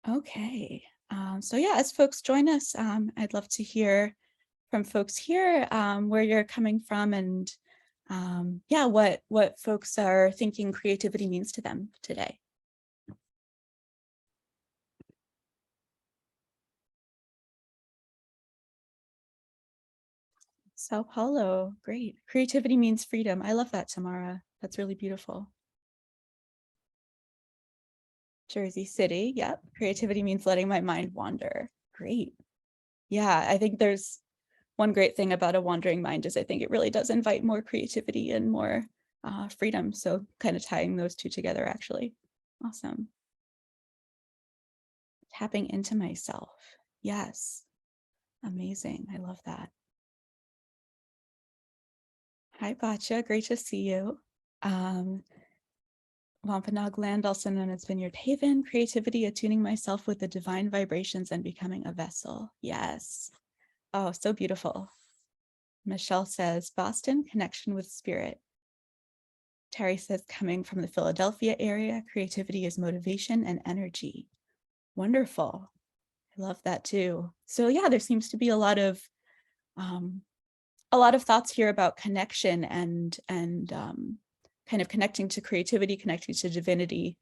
Okay. So yeah, as folks join us, I'd love to hear from folks here where you're coming from and yeah, what folks are thinking creativity means to them today. Sao Paulo, great. Creativity means freedom. I love that, Tamara. That's really beautiful. Jersey City, yep. Creativity means letting my mind wander. Great. Yeah, I think there's one great thing about a wandering mind is I think it really does invite more creativity and more freedom. So kind of tying those two together, actually. Awesome. Tapping into myself. Yes. Amazing. I love that. Hi, Batya. Great to see you. Wampanoag Land, also known as Vineyard Haven, creativity, attuning myself with the divine vibrations and becoming a vessel. Yes. Oh, so beautiful. Michelle says, Boston, connection with spirit. Terry says, coming from the Philadelphia area, creativity is motivation and energy. Wonderful. I love that too. So yeah, there seems to be a lot of thoughts here about connection and kind of connecting to creativity, connecting to divinity.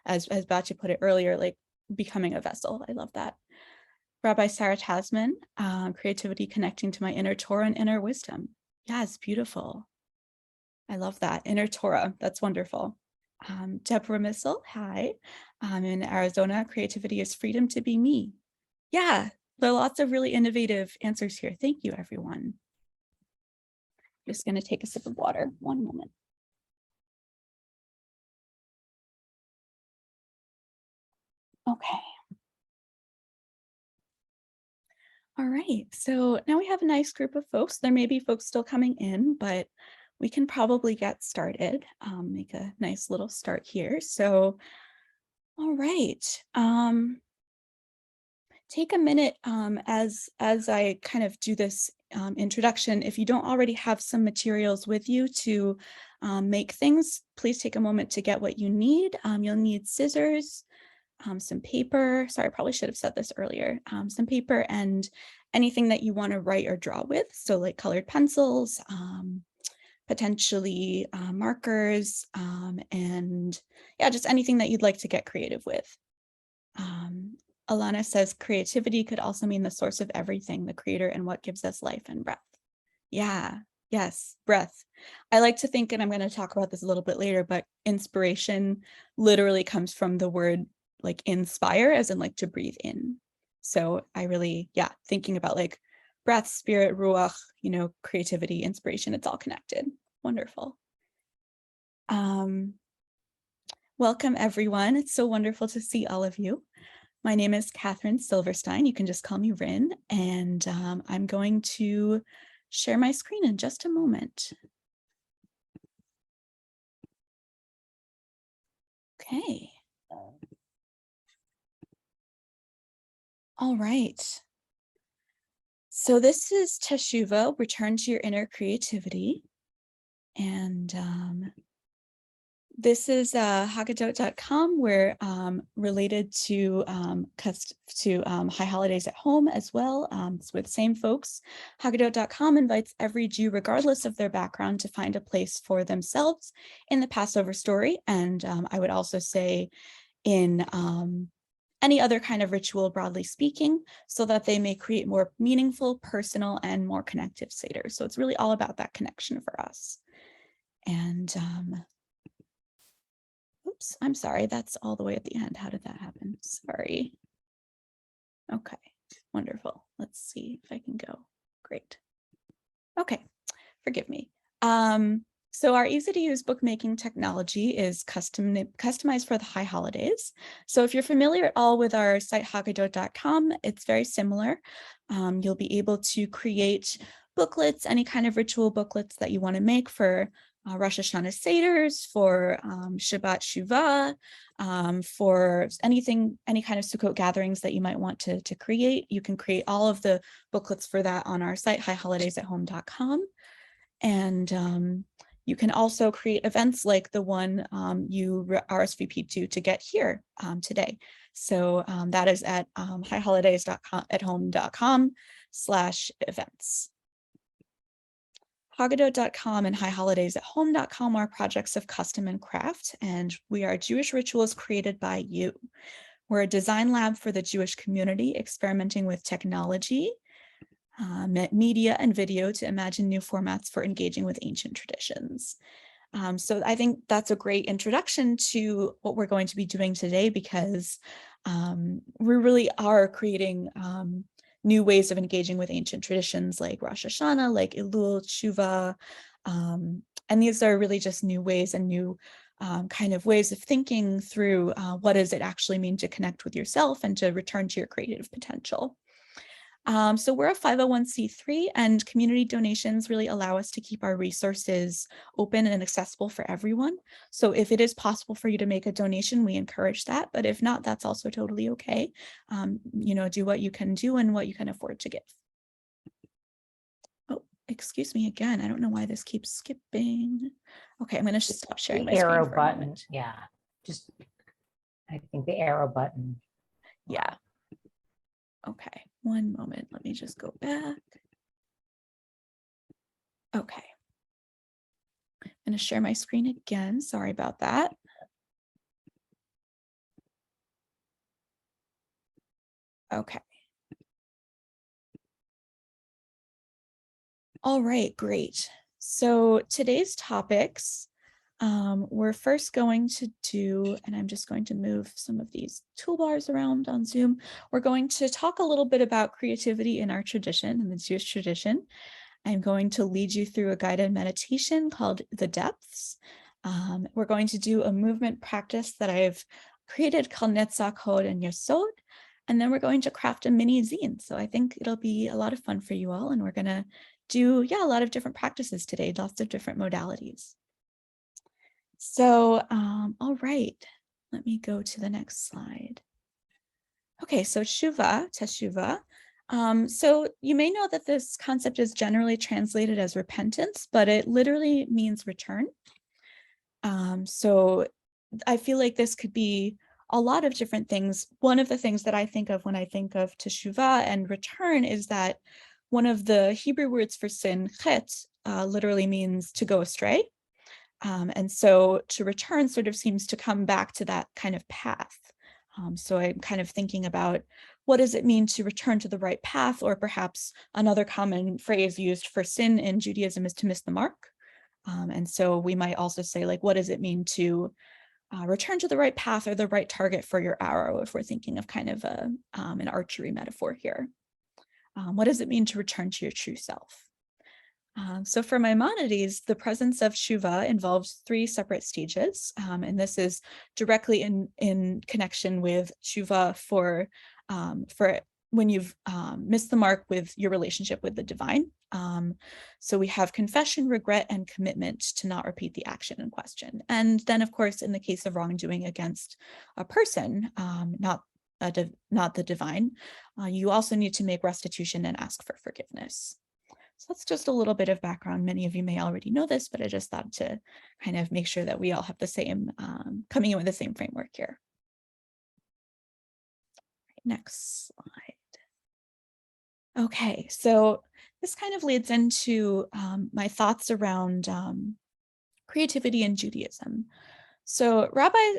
As Batya put it earlier, like becoming a vessel. I love that. Rabbi Sarah Tasman, creativity connecting to my inner Torah and inner wisdom. Yeah, it's beautiful. I love that. Inner Torah. That's wonderful. Deborah Missel, hi. I'm in Arizona. Creativity is freedom to be me. Yeah, there are lots of really innovative answers here. Thank you, everyone. Just going to take a sip of water. One moment. Okay. All right. So now we have a nice group of folks. There may be folks still coming in, but we can probably get started. Make a nice little start here. So, all right. Take a minute as I kind of do this introduction. If you don't already have some materials with you to make things, please take a moment to get what you need. You'll need scissors, some paper. Sorry, I probably should have said this earlier. Some paper and anything that you want to write or draw with. So like colored pencils, potentially markers, and yeah, just anything that you'd like to get creative with. Alana says creativity could also mean the source of everything, the creator and what gives us life and breath. Yeah, yes, breath. I like to think, and I'm going to talk about this a little bit later, but inspiration literally comes from the word like inspire, as in like to breathe in. So I really, yeah, thinking about like breath, spirit, ruach, creativity, inspiration, it's all connected. Wonderful. Welcome, everyone. It's so wonderful to see all of you. My name is Ryn Silverstein. You can just call me Ryn, and I'm going to share my screen in just a moment. Okay. All right. So this is Teshuvah, return to your inner creativity. And this is Haggadot.com. We're related to High Holidays at Home as well. It's with same folks. Haggadot.com invites every Jew, regardless of their background, to find a place for themselves in the Passover story. And I would also say in any other kind of ritual, broadly speaking, so that they may create more meaningful, personal, and more connective Seder. So it's really all about that connection for us. And oops, I'm sorry, that's all the way at the end. How did that happen? Sorry. Okay, wonderful. Let's see if I can go. Great. Okay, forgive me. So our easy-to-use bookmaking technology is customized for the high holidays. So if you're familiar at all with our site haggadot.com, it's very similar. You'll be able to create booklets, any kind of ritual booklets that you want to make for Rosh Hashanah Seders, for Shabbat Shuvah, for any kind of Sukkot gatherings that you might want to create. You can create all of the booklets for that on our site, highholidaysathome.com. And You can also create events like the one you RSVP'd to get here today. So that is at highholidays.com/events. Haggadot.com and highholidaysathome.com are projects of custom and craft, and we are Jewish rituals created by you. We're a design lab for the Jewish community, experimenting with technology, media, and video to imagine new formats for engaging with ancient traditions. So I think that's a great introduction to what we're going to be doing today, because we really are creating new ways of engaging with ancient traditions like Rosh Hashanah, like Elul, Teshuvah, and these are really just new ways and new kind of ways of thinking through what does it actually mean to connect with yourself and to return to your creative potential. So we're a 501c3, and community donations really allow us to keep our resources open and accessible for everyone. So if it is possible for you to make a donation, we encourage that. But if not, that's also totally okay. Do what you can do and what you can afford to give. Oh, excuse me again. I don't know why this keeps skipping. Okay, I'm going to stop sharing my screen for a moment. Yeah, just I think the arrow button. Yeah. Okay, one moment. Let me just go back. Okay. I'm going to share my screen again. Sorry about that. Okay. All right, great. So today's topics, we're first going to do, and I'm just going to move some of these toolbars around on Zoom. We're going to talk a little bit about creativity in our tradition, in the Jewish tradition. I'm going to lead you through a guided meditation called The Depths. We're going to do a movement practice that I've created called Netzach, Hod, and Yesod. And then we're going to craft a mini zine. So I think it'll be a lot of fun for you all. And we're going to do, a lot of different practices today, lots of different modalities. So, all right, let me go to the next slide. Okay, so Teshuvah. So you may know that this concept is generally translated as repentance, but it literally means return. So I feel like this could be a lot of different things. One of the things that I think of when I think of Teshuvah and return is that one of the Hebrew words for sin, chet, literally means to go astray. And so to return sort of seems to come back to that kind of path. So I'm kind of thinking about what does it mean to return to the right path, or perhaps another common phrase used for sin in Judaism is to miss the mark. And so we might also say, like, what does it mean to return to the right path or the right target for your arrow, if we're thinking of kind of an archery metaphor here. What does it mean to return to your true self? So for Maimonides, the presence of Teshuvah involves 3 separate stages, and this is directly in connection with Teshuvah for when you've missed the mark with your relationship with the divine. So we have confession, regret, and commitment to not repeat the action in question. And then, of course, in the case of wrongdoing against a person, not the divine, you also need to make restitution and ask for forgiveness. So that's just a little bit of background. Many of you may already know this, but I just thought to kind of make sure that we all have the same, coming in with the same framework here. Next slide. Okay, so this kind of leads into my thoughts around creativity in Judaism. So Rabbi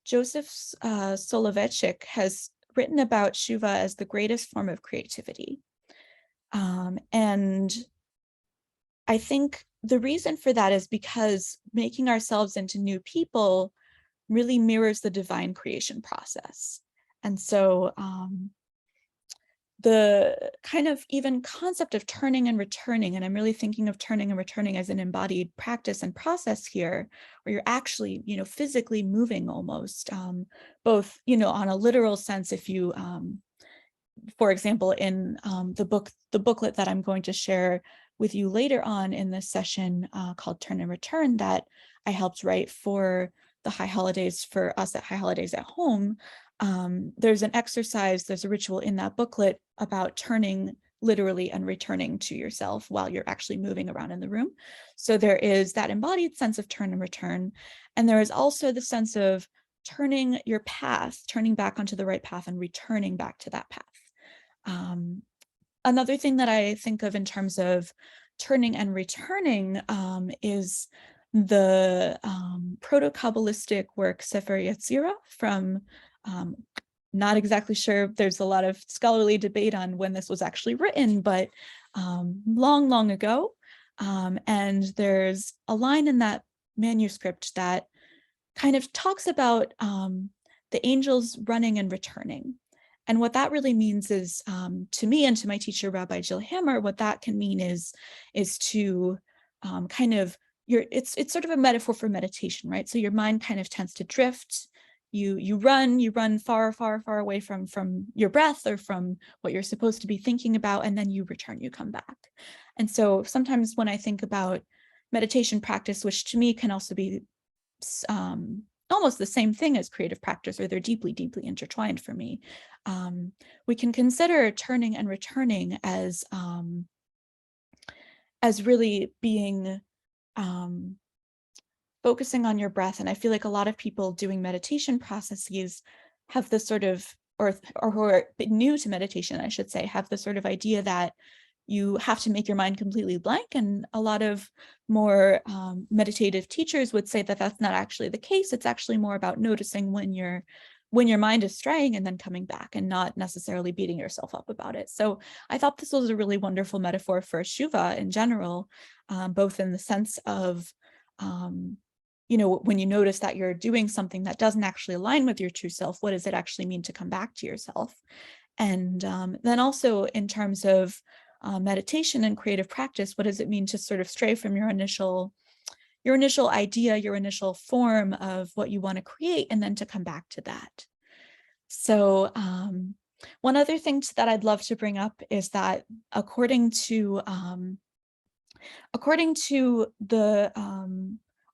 Joseph Soloveitchik has written about Teshuvah as the greatest form of creativity. And I think the reason for that is because making ourselves into new people really mirrors the divine creation process. And so the kind of even concept of turning and returning, and I'm really thinking of turning and returning as an embodied practice and process here, where you're actually, physically moving almost, both, on a literal sense, if you, for example, in the booklet that I'm going to share with you later on in this session called Turn and Return that I helped write for the High Holidays, for us at High Holidays at Home. There's an exercise, there's a ritual in that booklet about turning literally and returning to yourself while you're actually moving around in the room. So there is that embodied sense of turn and return. And there is also the sense of turning your path, turning back onto the right path and returning back to that path. Another thing that I think of in terms of turning and returning is the proto-Kabbalistic work Sefer Yetzirah from, not exactly sure, there's a lot of scholarly debate on when this was actually written, but long, long ago. And there's a line in that manuscript that kind of talks about the angels running and returning. And what that really means is, to me and to my teacher, Rabbi Jill Hammer, what that can mean is to kind of, it's sort of a metaphor for meditation, right? So your mind kind of tends to drift. You run far, far, far away from your breath or from what you're supposed to be thinking about, and then you return, you come back. And so sometimes when I think about meditation practice, which to me can also be almost the same thing as creative practice, or they're deeply, deeply intertwined for me. We can consider turning and returning as really being focusing on your breath. And I feel like a lot of people doing meditation processes have this sort of, or who are new to meditation, I should say, have the sort of idea that you have to make your mind completely blank. And a lot of more meditative teachers would say that that's not actually the case. It's actually more about noticing when your mind is straying and then coming back, and not necessarily beating yourself up about it. So I thought this was a really wonderful metaphor for Teshuvah in general, both in the sense of, when you notice that you're doing something that doesn't actually align with your true self, what does it actually mean to come back to yourself? And then also in terms of meditation and creative practice, what does it mean to sort of stray from your initial idea, your initial form of what you want to create, and then to come back to that? So one other thing that I'd love to bring up is that according to the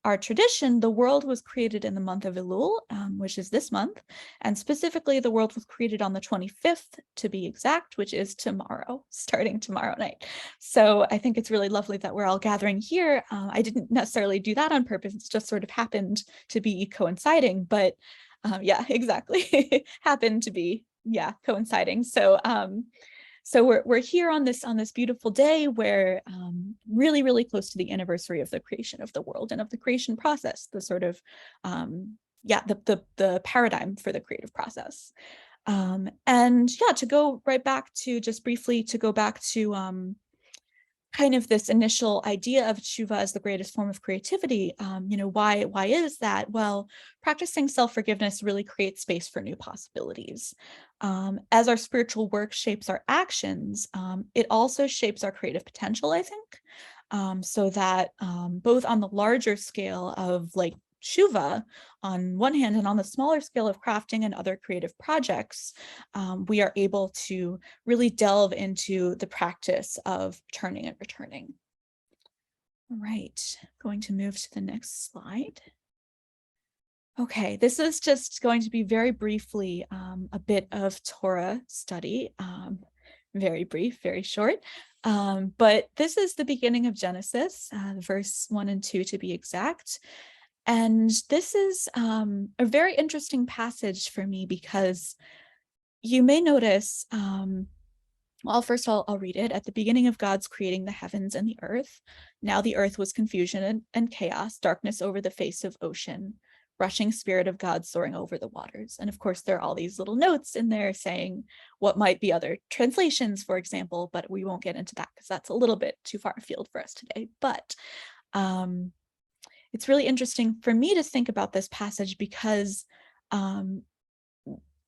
our tradition, the world was created in the month of Elul, which is this month, and specifically the world was created on the 25th, to be exact, which is tomorrow, starting tomorrow night. So I think it's really lovely that we're all gathering here. I didn't necessarily do that on purpose, it's just sort of happened to be coinciding, but yeah, exactly, happened to be, yeah, coinciding. So so we're here on this beautiful day where really, really close to the anniversary of the creation of the world and of the creation process, the sort of, the paradigm for the creative process. And yeah, to go right back to, just briefly to go back to kind of this initial idea of Teshuvah as the greatest form of creativity. Why is that? Well, practicing self-forgiveness really creates space for new possibilities. As our spiritual work shapes our actions, it also shapes our creative potential, I think. So that both on the larger scale of like Teshuvah on one hand, and on the smaller scale of crafting and other creative projects, we are able to really delve into the practice of turning and returning. All right, going to move to the next slide. Okay, this is just going to be very briefly a bit of Torah study, very brief, very short. But this is the beginning of Genesis, verse 1 and 2 to be exact. And this is a very interesting passage for me because you may notice, well, first I'll read it. At the beginning of God's creating the heavens and the earth, now the earth was confusion and chaos, darkness over the face of ocean, rushing spirit of God soaring over the waters. And of course, there are all these little notes in there saying what might be other translations, for example, but we won't get into that because that's a little bit too far afield for us today. But it's really interesting for me to think about this passage because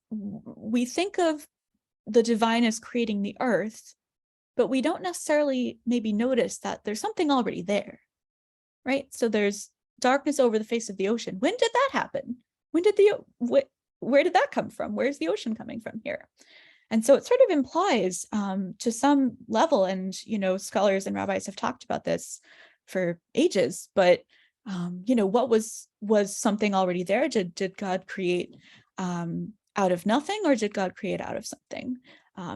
we think of the divine as creating the earth, but we don't necessarily maybe notice that there's something already there, right? So there's darkness over the face of the ocean. When did that happen? Where did that come from? Where's the ocean coming from here? And so it sort of implies to some level, and scholars and rabbis have talked about this for ages, but what was something already there? Did God create out of nothing, or did God create out of something?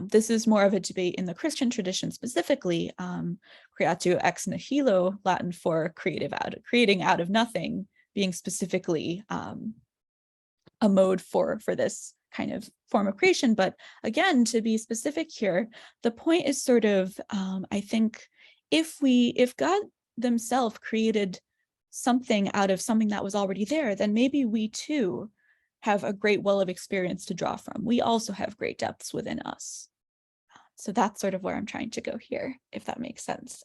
This is more of a debate in the Christian tradition specifically. Creatio ex nihilo, Latin for creating out of nothing, being specifically a mode for this kind of form of creation. But again, to be specific here, the point is sort of, I think, if God themselves created something out of something that was already there, then maybe we too have a great well of experience to draw from. We also have great depths within us. So that's sort of where I'm trying to go here, if that makes sense.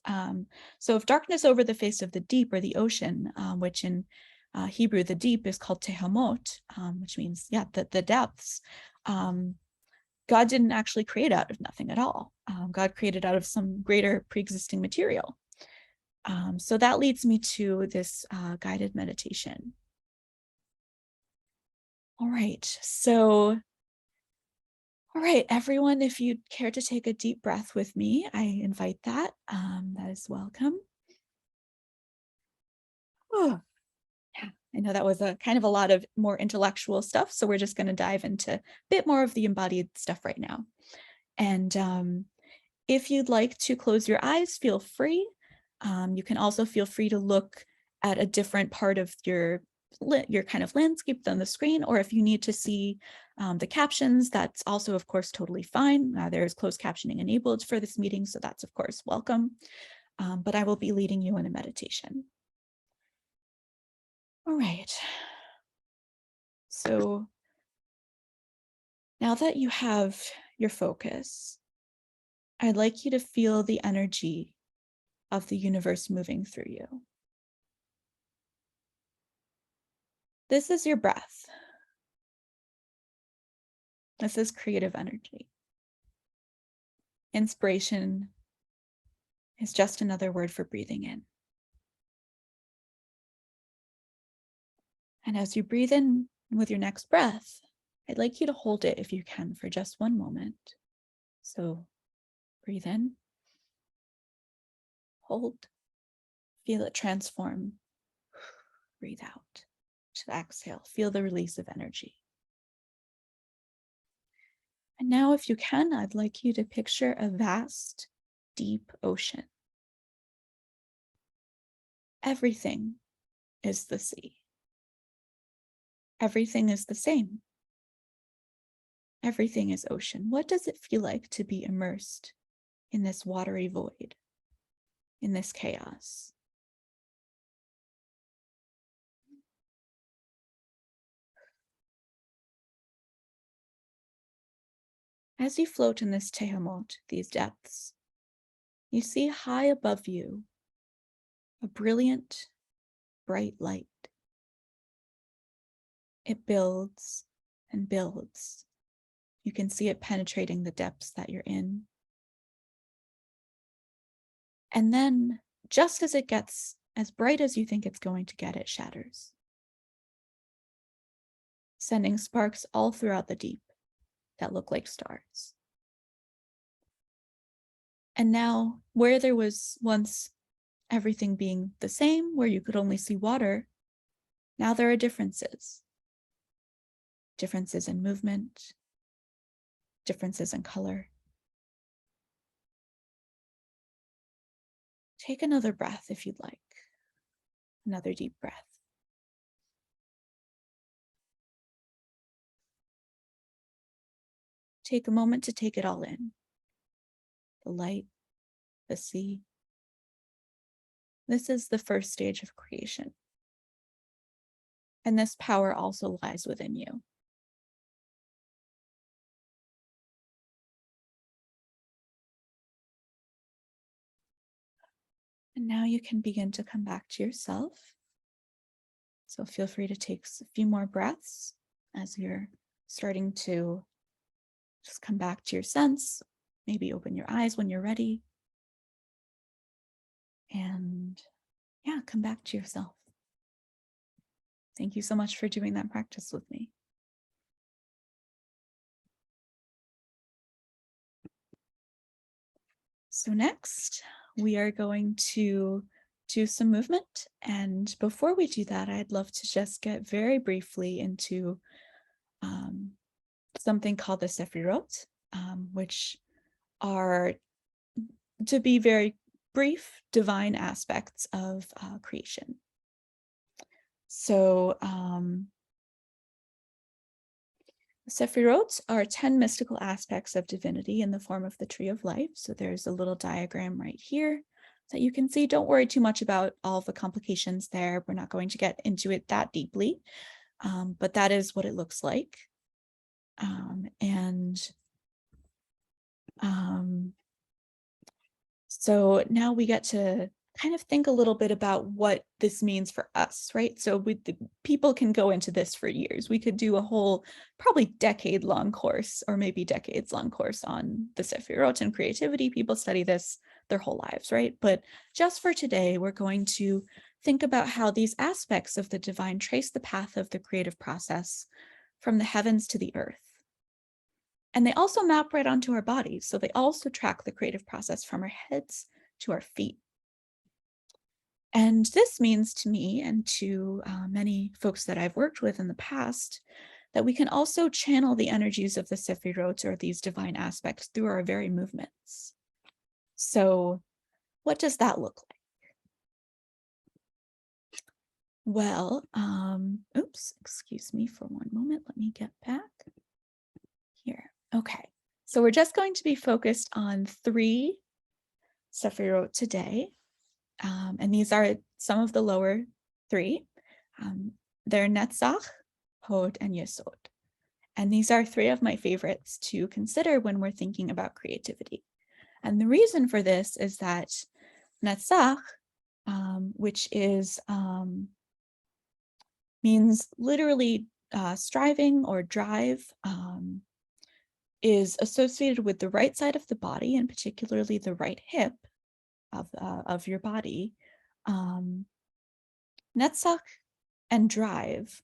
So if darkness over the face of the deep or the ocean, which in Hebrew, the deep is called Tehamot, which means, yeah, the depths. God didn't actually create out of nothing at all. God created out of some greater pre-existing material. So that leads me to this guided meditation. All right, everyone, if you'd care to take a deep breath with me, I invite that. That is welcome. Oh, yeah, I know that was a kind of a lot of more intellectual stuff, so we're just going to dive into a bit more of the embodied stuff right now. And if you'd like to close your eyes, feel free. You can also feel free to look at a different part of your kind of landscape than the screen, or if you need to see the captions, that's also, of course, totally fine. There's closed captioning enabled for this meeting, so that's, of course, welcome. But I will be leading you in a meditation. All right. So now that you have your focus, I'd like you to feel the energy of the universe moving through you. This is your breath. This is creative energy. Inspiration is just another word for breathing in. And as you breathe in with your next breath, I'd like you to hold it if you can for just one moment. So breathe in, hold, feel it transform, breathe out. To exhale, feel the release of energy. And now, if you can, I'd like you to picture a vast, deep ocean. Everything is the sea. Everything is the same. Everything is ocean. What does it feel like to be immersed in this watery void, in this chaos? As you float in this Tehamot, these depths, you see high above you a brilliant, bright light. It builds and builds. You can see it penetrating the depths that you're in. And then, just as it gets as bright as you think it's going to get, it shatters, sending sparks all throughout the deep that look like stars. And now, where there was once everything being the same, where you could only see water, now there are differences. Differences in movement, differences in color. Take another breath if you'd like. Another deep breath. Take a moment to take it all in. The light, the sea. This is the first stage of creation. And this power also lies within you. And now you can begin to come back to yourself. So feel free to take a few more breaths as you're starting to just come back to your sense. Maybe open your eyes when you're ready. And yeah, come back to yourself. Thank you so much for doing that practice with me. So next, we are going to do some movement. And before we do that, I'd love to just get very briefly into something called the Sefirot. which are, to be very brief, divine aspects of creation. So Sephirot are 10 mystical aspects of divinity in the form of the tree of life. So there's a little diagram right here that you can see. Don't worry too much about all the complications there. We're not going to get into it that deeply, but that is what it looks like. So now we get to kind of think a little bit about what this means for us, right? So people can go into this for years. We could do a whole, probably decade-long course, or maybe decades-long course on the Sephirot and creativity. People study this their whole lives, right? But just for today, we're going to think about how these aspects of the divine trace the path of the creative process from the heavens to the earth. And they also map right onto our bodies. So they also track the creative process from our heads to our feet. And this means to me and to many folks that I've worked with in the past, that we can also channel the energies of the Sephirot, or these divine aspects, through our very movements. So what does that look like? Well, oops, excuse me for one moment. Let me get back here. Okay, so we're just going to be focused on 3 Sephirot today. And these are some of the lower 3. They're Netzach, Hod, and Yesod. And these are 3 of my favorites to consider when we're thinking about creativity. And the reason for this is that Netzach, which is means literally striving or drive, is associated with the right side of the body, and particularly the right hip of your body. Netzach and drive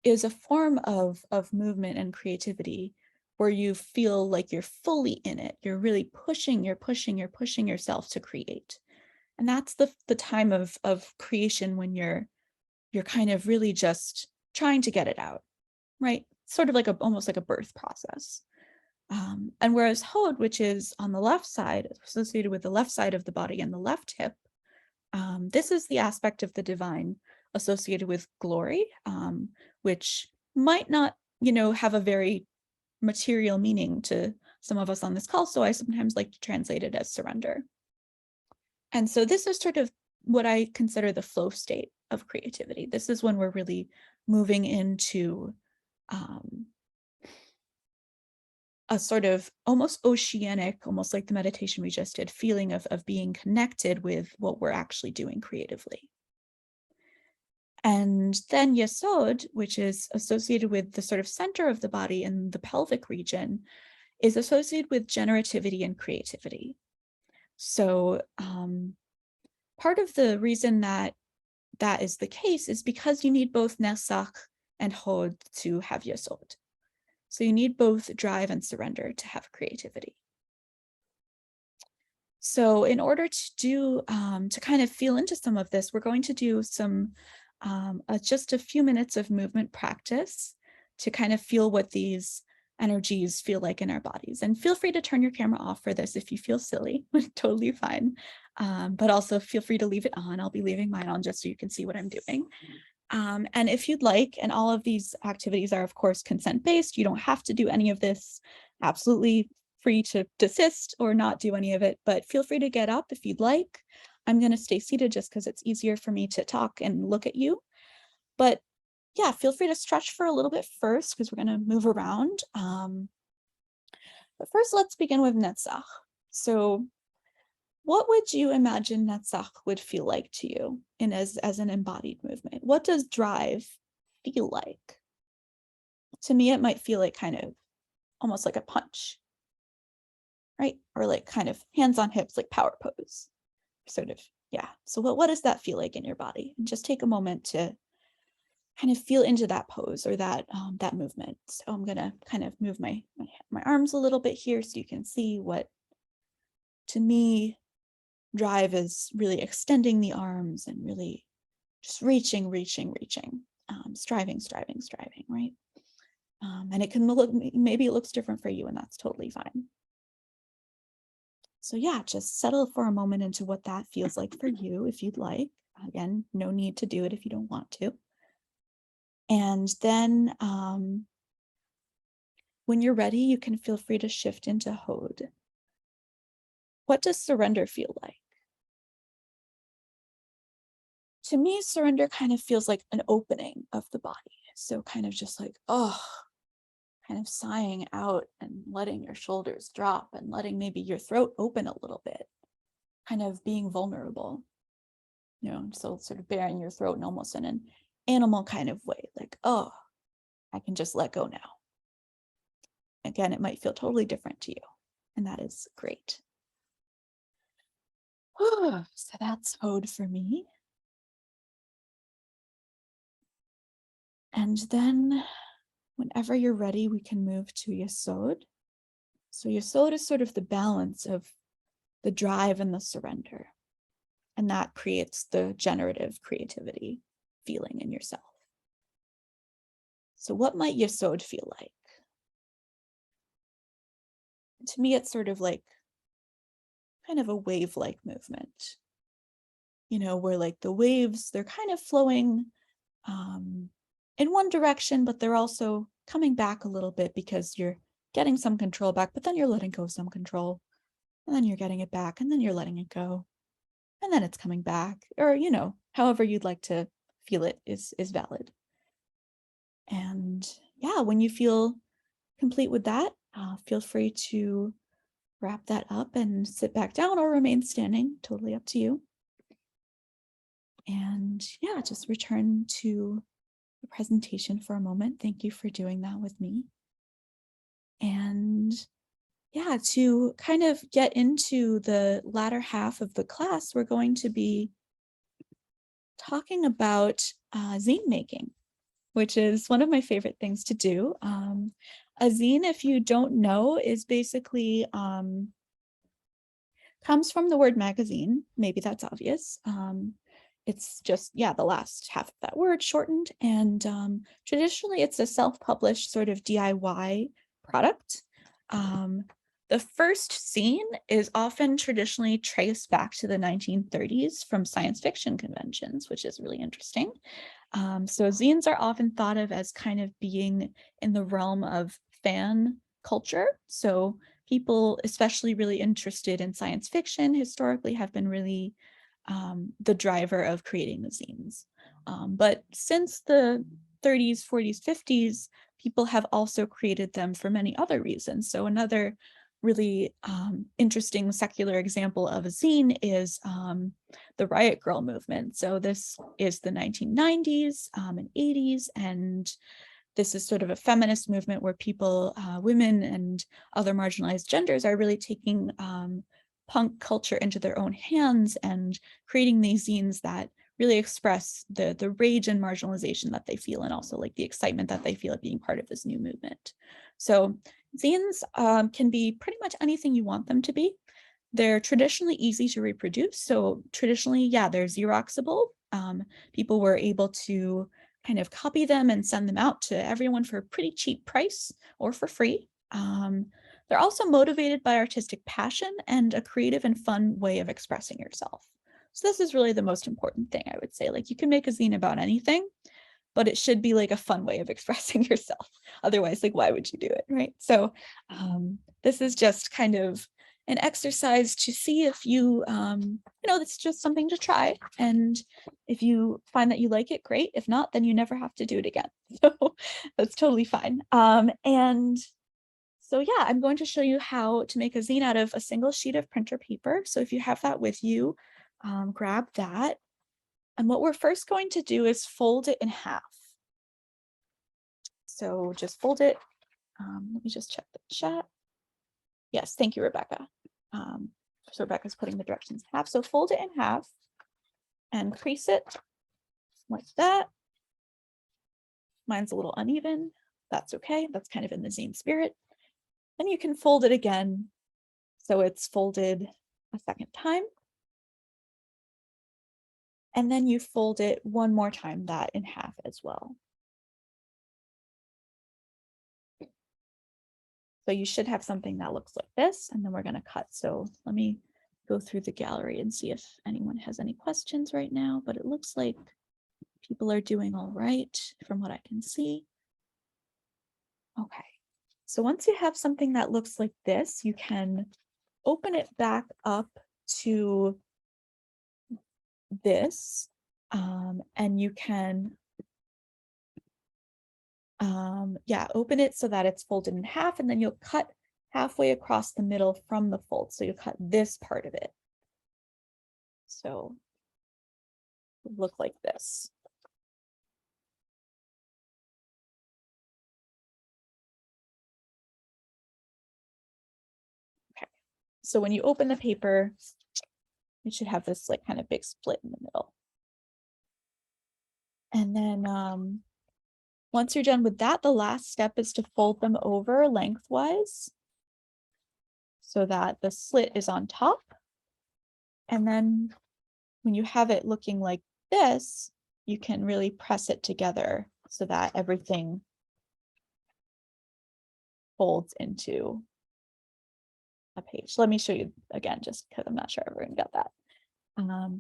is a form of movement and creativity where you feel like you're fully in it. You're really pushing yourself to create. And that's the time of creation when you're kind of really just trying to get it out, right? Sort of like almost like a birth process. And whereas Hod, which is on the left side, associated with the left side of the body and the left hip, this is the aspect of the divine associated with glory, which might not, have a very material meaning to some of us on this call. So I sometimes like to translate it as surrender. And so this is sort of what I consider the flow state of creativity. This is when we're really moving into a sort of almost oceanic, almost like the meditation we just did, feeling of being connected with what we're actually doing creatively. And then Yesod, which is associated with the sort of center of the body in the pelvic region, is associated with generativity and creativity. So part of the reason that is the case is because you need both Netzach and Hod to have Yesod. So you need both drive and surrender to have creativity. So in order to do, to kind of feel into some of this, we're going to do some, just a few minutes of movement practice to kind of feel what these energies feel like in our bodies. And feel free to turn your camera off for this if you feel silly, totally fine. But also feel free to leave it on. I'll be leaving mine on just so you can see what I'm doing. And if you'd like, and all of these activities are of course consent-based, you don't have to do any of this, absolutely free to desist or not do any of it, but feel free to get up if you'd like. I'm gonna stay seated just because it's easier for me to talk and look at you. But yeah, feel free to stretch for a little bit first because we're gonna move around. But first, let's begin with Netzach. So what would you imagine Netzach would feel like to you as an embodied movement? What does drive feel like? To me, it might feel like kind of almost like a punch, right? Or like kind of hands on hips, like power pose, sort of, yeah. So what does that feel like in your body? And just take a moment to kind of feel into that pose or that that movement. So I'm gonna kind of move my arms a little bit here so you can see what, to me, drive is really extending the arms and really just reaching, striving, right? And it can look, maybe it looks different for you, and that's totally fine. So yeah, just settle for a moment into what that feels like for you, if you'd like. Again, no need to do it if you don't want to. And then when you're ready, you can feel free to shift into Hod. What does surrender feel like? To me, surrender kind of feels like an opening of the body. So kind of just like, oh, kind of sighing out and letting your shoulders drop and letting maybe your throat open a little bit, kind of being vulnerable, so sort of baring your throat in almost in an animal kind of way, like, oh, I can just let go now. Again, it might feel totally different to you, and that is great. So that's Hod for me. And then whenever you're ready, we can move to Yesod. So Yesod is sort of the balance of the drive and the surrender. And that creates the generative creativity feeling in yourself. So what might Yesod feel like? To me, it's sort of like kind of a wave-like movement, where like the waves, they're kind of flowing in one direction, but they're also coming back a little bit because you're getting some control back, but then you're letting go of some control, and then you're getting it back, and then you're letting it go, and then it's coming back, or however you'd like to feel it is valid. And yeah, when you feel complete with that, feel free to wrap that up and sit back down or remain standing, totally up to you. And yeah, just return to the presentation for a moment. Thank you for doing that with me. And yeah, to kind of get into the latter half of the class, we're going to be talking about zine making, which is one of my favorite things to do. A zine, if you don't know, is basically comes from the word magazine. Maybe that's obvious. It's just, the last half of that word shortened. And traditionally, it's a self-published sort of DIY product. The first zine is often traditionally traced back to the 1930s from science fiction conventions, which is really interesting. So zines are often thought of as kind of being in the realm of fan culture. So people, especially really interested in science fiction, historically have been really the driver of creating the zines. But since the 30s, 40s, 50s, people have also created them for many other reasons. So another really interesting secular example of a zine is the Riot Grrrl movement. So this is the 1990s and 80s, and this is sort of a feminist movement where people, women and other marginalized genders are really taking punk culture into their own hands and creating these zines that really express the rage and marginalization that they feel, and also like the excitement that they feel at being part of this new movement. So zines can be pretty much anything you want them to be. They're traditionally easy to reproduce. So traditionally, they're Xeroxable. People were able to kind of copy them and send them out to everyone for a pretty cheap price or for free. They're also motivated by artistic passion and a creative and fun way of expressing yourself. So this is really the most important thing, I would say. Like, you can make a zine about anything, but it should be like a fun way of expressing yourself. Otherwise, like, why would you do it, right? So this is just kind of an exercise to see if you, it's just something to try. And if you find that you like it, great. If not, then you never have to do it again. So that's totally fine. And so yeah, I'm going to show you how to make a zine out of a single sheet of printer paper. So if you have that with you, grab that. And what we're first going to do is fold it in half. So just fold it. Let me just check the chat. Yes, thank you, Rebecca. So Rebecca's putting the directions in half. So fold it in half and crease it like that. Mine's a little uneven. That's okay. That's kind of in the zine spirit. Then you can fold it again. So it's folded a second time. And then you fold it one more time, that in half as well. So you should have something that looks like this, and then we're going to cut. So let me go through the gallery and see if anyone has any questions right now, but it looks like people are doing all right from what I can see. Okay, so once you have something that looks like this, you can open it back up to this, and you can open it so that it's folded in half, and then you'll cut halfway across the middle from the fold. So you cut this part of it. So look like this. Okay. So when you open the paper, it should have this like kind of big split in the middle. And then once you're done with that, the last step is to fold them over lengthwise so that the slit is on top. And then when you have it looking like this, you can really press it together so that everything folds into a page. Let me show you again, just because I'm not sure everyone got that.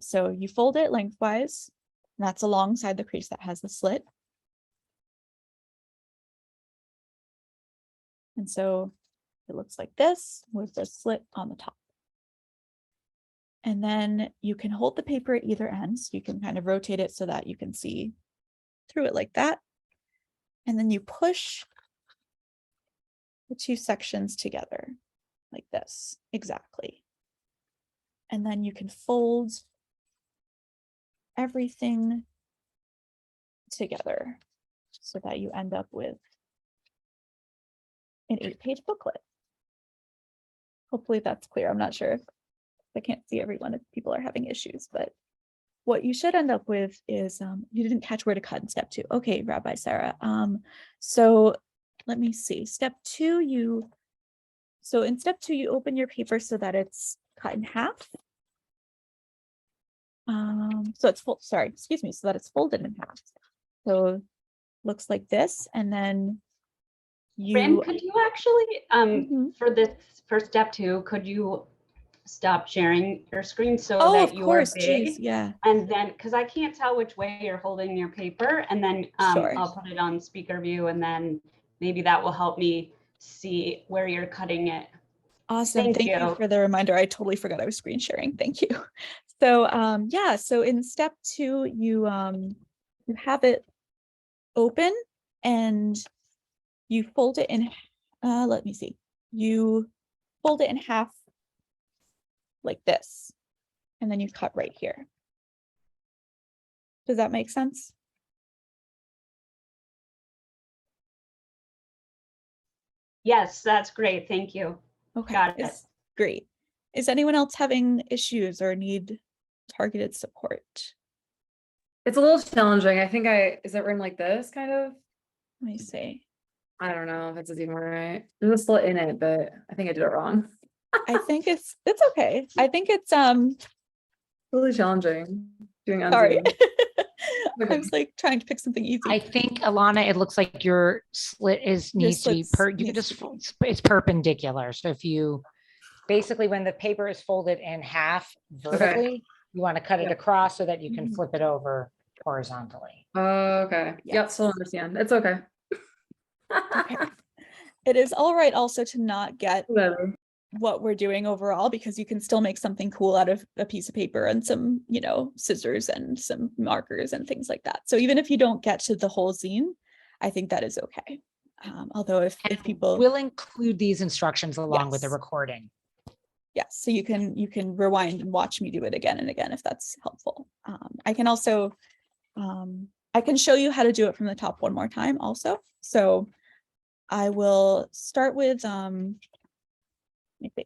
So you fold it lengthwise, and that's alongside the crease that has the slit. And so it looks like this with the slit on the top. And then you can hold the paper at either end. So you can kind of rotate it so that you can see through it like that. And then you push the two sections together like this, exactly. And then you can fold everything together so that you end up with an 8-page booklet. Hopefully that's clear. I'm not sure if I can't see everyone if people are having issues, but what you should end up with is, you didn't catch where to cut in step 2. Okay, Rabbi Sarah. So let me see. Step 2, so in step 2, you open your paper so that it's cut in half. So it's so that it's folded in half. So looks like this, and then Ryn, you could you actually, for step 2, could you stop sharing your screen so of that you are course, geez, big? yeah, And then, because I can't tell which way you're holding your paper, and then sure. I'll put it on speaker view, and then maybe that will help me see where you're cutting it. Awesome. Thank you for the reminder. I totally forgot I was screen sharing. Thank you. So yeah, so in step 2, you have it open and you fold it in, let me see. You fold it in half like this, and then you cut right here. Does that make sense? Yes, that's great. Thank you. Okay, Got it. Great. Is anyone else having issues or need targeted support? It's a little challenging. I think is it written like this kind of? Let me see. I don't know if it's even right. There's a slit in it, but I think I did it wrong. I think it's okay. I think it's Really challenging doing on sorry. Zoom. I was like trying to pick something easy. I think, Alana, it looks like your slit needs to be it's perpendicular. So if you basically, when the paper is folded in half vertically, you want to cut it across so that you can flip it over horizontally. Okay. Yes. Yep, still understand. It's okay. Okay. It is all right also to not get Whatever. what we're doing overall, because you can still make something cool out of a piece of paper and some, scissors and some markers and things like that. So even if you don't get to the whole zine, I think that is okay. Although if people will include these instructions along with the recording. Yes, so you can rewind and watch me do it again and again if that's helpful. I can also I can show you how to do it from the top one more time also. So I will start with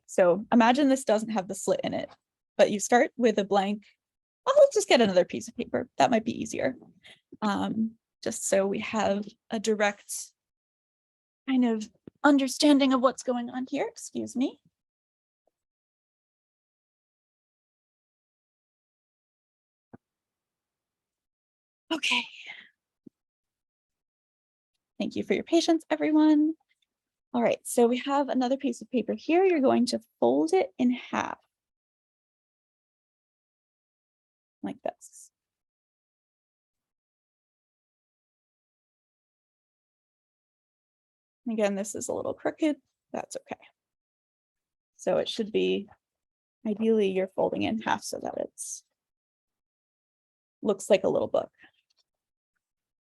so imagine this doesn't have the slit in it, but you start with a blank. Oh, let's just get another piece of paper. That might be easier. Just so we have a direct kind of understanding of what's going on here. Excuse me. Okay. Thank you for your patience, everyone. All right, so we have another piece of paper here. You're going to fold it in half. Like this. Again, this is a little crooked. That's okay. So it should be, ideally you're folding it in half so that it's looks like a little book.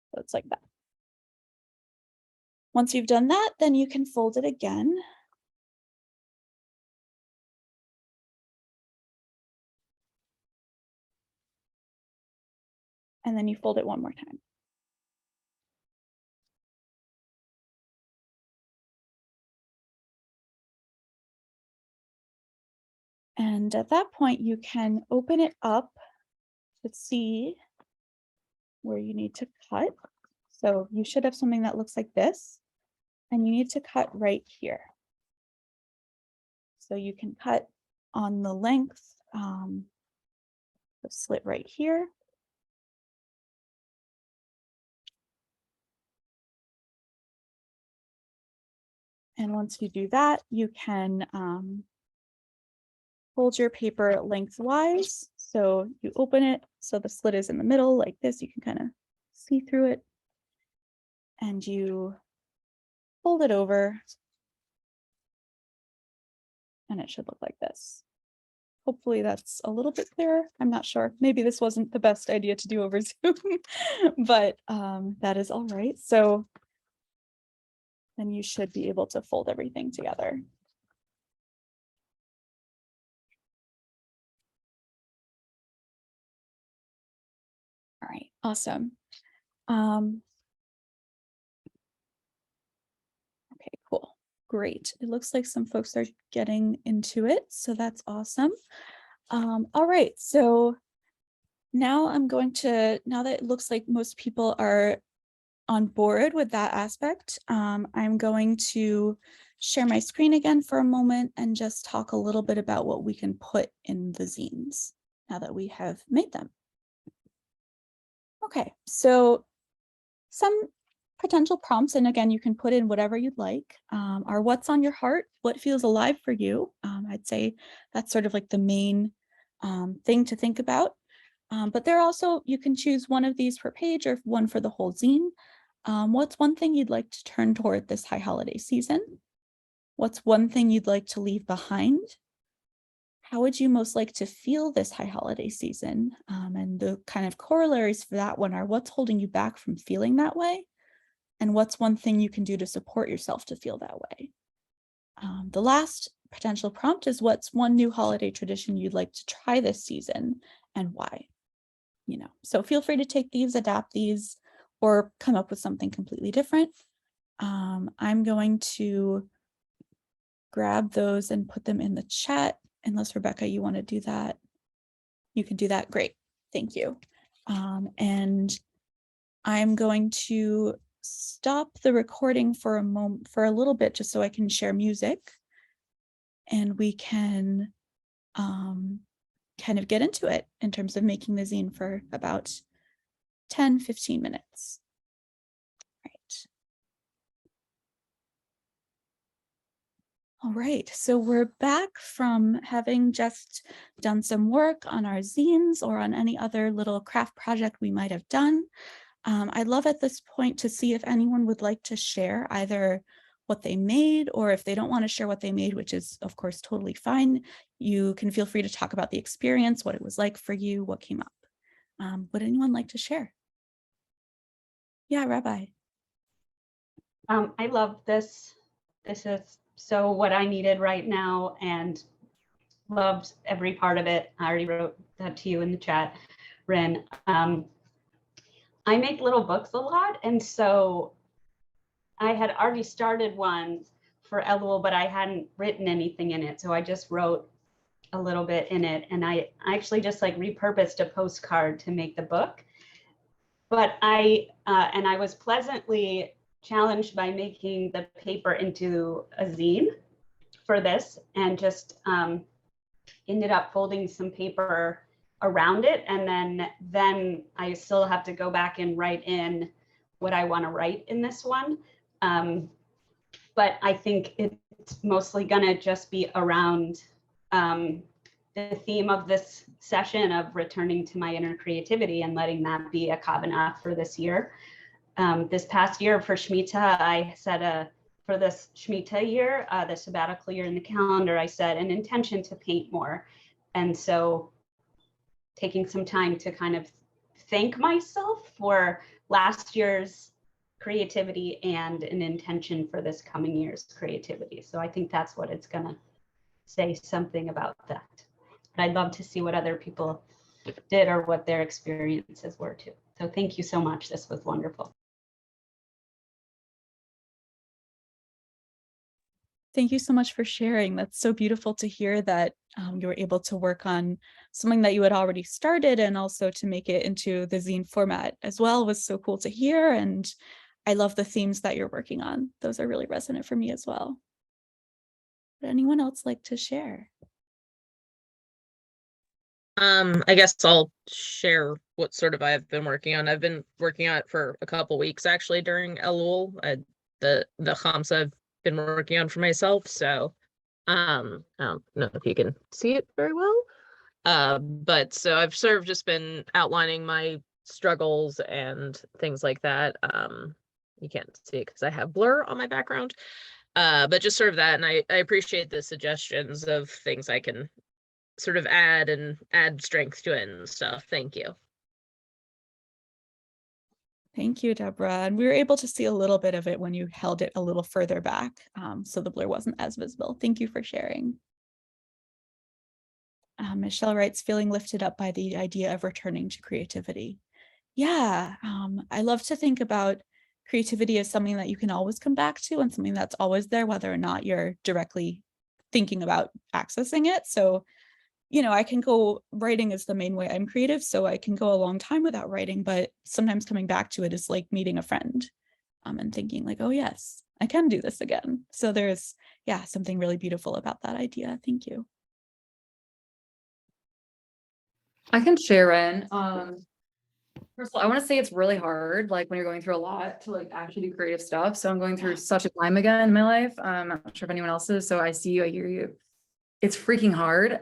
So it's like that. Once you've done that, then you can fold it again. And then you fold it one more time. And at that point, you can open it up to see where you need to cut. So you should have something that looks like this, and you need to cut right here. So you can cut on the length, the slit right here. And once you do that, you can fold your paper lengthwise. So you open it, so the slit is in the middle like this. You can kind of see through it. And you fold it over. And it should look like this. Hopefully that's a little bit clearer. I'm not sure. Maybe this wasn't the best idea to do over Zoom, but that is all right. So then you should be able to fold everything together. All right, awesome. Okay, cool. Great. It looks like some folks are getting into it, so that's awesome. All right, so now now that it looks like most people are on board with that aspect, I'm going to share my screen again for a moment and just talk a little bit about what we can put in the zines now that we have made them. Okay, so some potential prompts, and again, you can put in whatever you'd like, are what's on your heart, what feels alive for you. I'd say that's sort of like the main thing to think about. But there are also, you can choose one of these per page or one for the whole zine. What's one thing you'd like to turn toward this high holiday season? What's one thing you'd like to leave behind? How would you most like to feel this high holiday season? And the kind of corollaries for that one are what's holding you back from feeling that way? And what's one thing you can do to support yourself to feel that way? The last potential prompt is what's one new holiday tradition you'd like to try this season and why? So feel free to take these, adapt these, or come up with something completely different. I'm going to grab those and put them in the chat. Unless Rebecca, you want to do that, you can do that. Great, thank you. And I'm going to stop the recording for a moment, for a little bit, just so I can share music, and we can kind of get into it in terms of making the zine for about 10-15 minutes. All right, so we're back from having just done some work on our zines or on any other little craft project we might have done. I'd love at this point to see if anyone would like to share either what they made, or if they don't want to share what they made, which is of course totally fine, you can feel free to talk about the experience, what it was like for you, what came up. Would anyone like to share? Yeah, Rabbi. I love this. This is so what I needed right now, and loved every part of it. I already wrote that to you in the chat, Ryn. I make little books a lot, and so I had already started one for Elul, but I hadn't written anything in it. So I just wrote a little bit in it, and I actually just like repurposed a postcard to make the book. But I was pleasantly challenged by making the paper into a zine for this, and just ended up folding some paper around it. And then I still have to go back and write in what I want to write in this one. but I think it's mostly gonna just be around the theme of this session of returning to my inner creativity and letting that be a kavanah for this year. This past year for Shemitah, I said for this Shemitah year, the sabbatical year in the calendar, I set an intention to paint more. And so taking some time to kind of thank myself for last year's creativity and an intention for this coming year's creativity. So I think that's what it's gonna say, something about that. But I'd love to see what other people did or what their experiences were too. So thank you so much. This was wonderful. Thank you so much for sharing. That's so beautiful to hear that you were able to work on something that you had already started, and also to make it into the zine format as well was so cool to hear. And I love the themes that you're working on. Those are really resonant for me as well. Would anyone else like to share? I guess I'll share what sort of I've been working on. I've been working on it for a couple weeks actually during Elul. The Chamsa I've been working on for myself. So I don't know if you can see it very well. But so I've sort of just been outlining my struggles and things like that. You can't see it because I have blur on my background. But just sort of that, and I appreciate the suggestions of things I can sort of add strength to it and stuff. Thank you. Thank you, Deborah. And we were able to see a little bit of it when you held it a little further back, so the blur wasn't as visible. Thank you for sharing. Michelle writes, feeling lifted up by the idea of returning to creativity. Yeah, I love to think about creativity as something that you can always come back to, and something that's always there, whether or not you're directly thinking about accessing it. So, you know, I can go, writing is the main way I'm creative, so I can go a long time without writing, but sometimes coming back to it is like meeting a friend, and thinking like, oh yes, I can do this again. So there's, yeah, something really beautiful about that idea. Thank you. I can share in. First of all, I want to say it's really hard, like when you're going through a lot, to like actually do creative stuff. So I'm going through such a time again in my life. I'm not sure if anyone else is. So I see you, I hear you. It's freaking hard.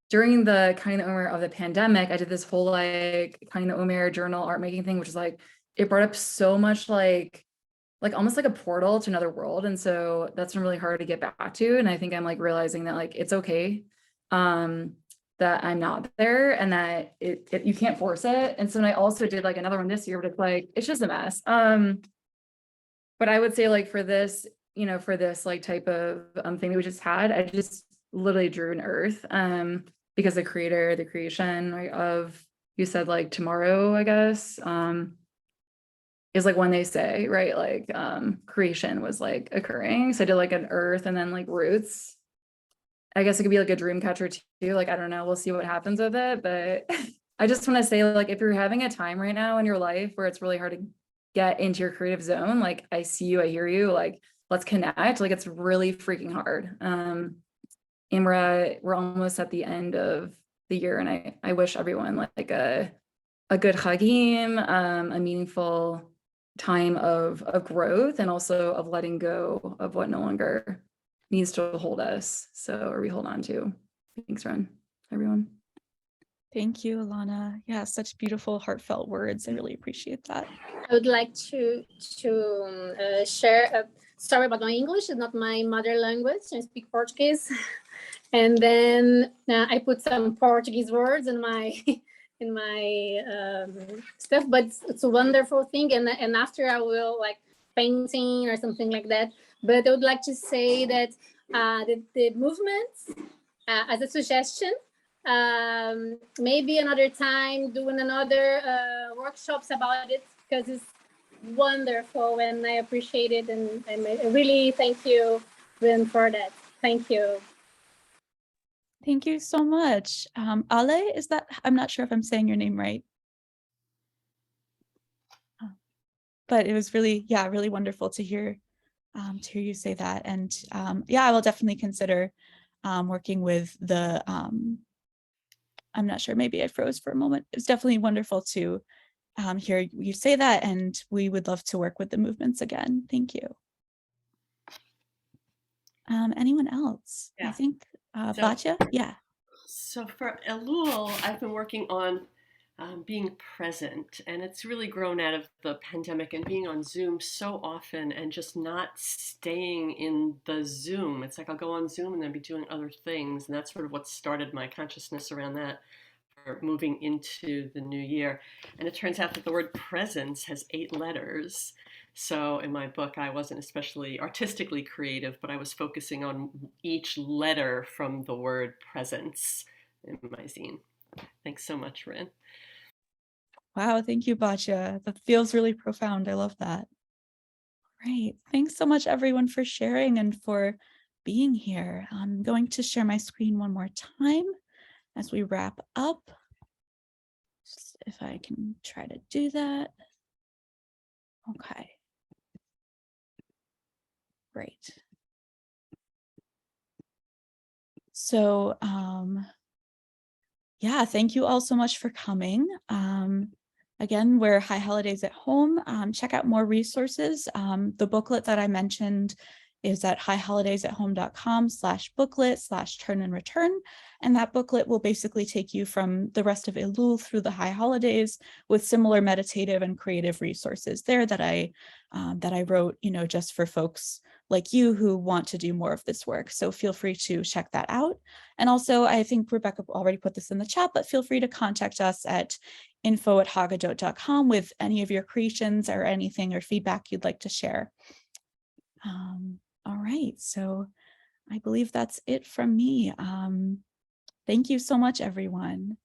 During the Kind Omer of the pandemic, I did this whole like Kind Omer journal art making thing, which is like, it brought up so much like almost like a portal to another world. And so that's been really hard to get back to. And I think I'm like realizing that like, it's okay. That I'm not there, and that you can't force it. And so then I also did like another one this year, but it's like, it's just a mess. But I would say like for this, you know, for this like type of thing that we just had, I just literally drew an earth, because the creation right, of, you said like tomorrow, I guess, is like when they say, right, like creation was like occurring. So I did like an earth and then like roots. I guess it could be like a dream catcher too. Like, I don't know, we'll see what happens with it. But I just want to say, like, if you're having a time right now in your life where it's really hard to get into your creative zone, like, I see you, I hear you, like, let's connect. Like, it's really freaking hard. And we're almost at the end of the year, and I wish everyone like a good Chagim, a meaningful time of growth, and also of letting go of what no longer needs to hold us, or we hold on to. Thanks, Ryn, everyone. Thank you, Alana. Yeah, such beautiful, heartfelt words. I really appreciate that. I would like to share a story about my English. It's not my mother language. I speak Portuguese, and then I put some Portuguese words in my stuff. But it's a wonderful thing, and after I will like painting or something like that. But I would like to say that the movements, as a suggestion, maybe another time doing another workshops about it, because it's wonderful and I appreciate it, and I really thank you, Ryn, for that. Thank you. Thank you so much. Ale, is that, I'm not sure if I'm saying your name right. But it was really, yeah, really wonderful to hear you say that. And yeah, I will definitely consider working with the, I'm not sure, maybe I froze for a moment. It was definitely wonderful to hear you say that, and we would love to work with the movements again. Thank you. Anyone else? I Yeah. think So- Batya? Yeah. So for Elul, I've been working on being present, and it's really grown out of the pandemic and being on Zoom so often and just not staying in the Zoom. It's like I'll go on Zoom and then be doing other things, and that's sort of what started my consciousness around that for moving into the new year. And it turns out that the word presence has 8 letters. So in my book, I wasn't especially artistically creative, but I was focusing on each letter from the word presence in my zine. Thanks so much, Ryn. Wow, thank you, Batya. That feels really profound. I love that. Great. Thanks so much, everyone, for sharing and for being here. I'm going to share my screen one more time as we wrap up. Just if I can try to do that. Okay. Great. So, yeah, thank you all so much for coming. Again, we're High Holidays at Home. Check out more resources. The booklet that I mentioned is at highholidaysathome.com/booklet/turn and return. And that booklet will basically take you from the rest of Elul through the High Holidays with similar meditative and creative resources there that I wrote, just for folks like you who want to do more of this work. So feel free to check that out. And also, I think Rebecca already put this in the chat, but feel free to contact us at info@hagadot.com with any of your creations or anything or feedback you'd like to share. All right, so I believe that's it from me. Thank you so much, everyone.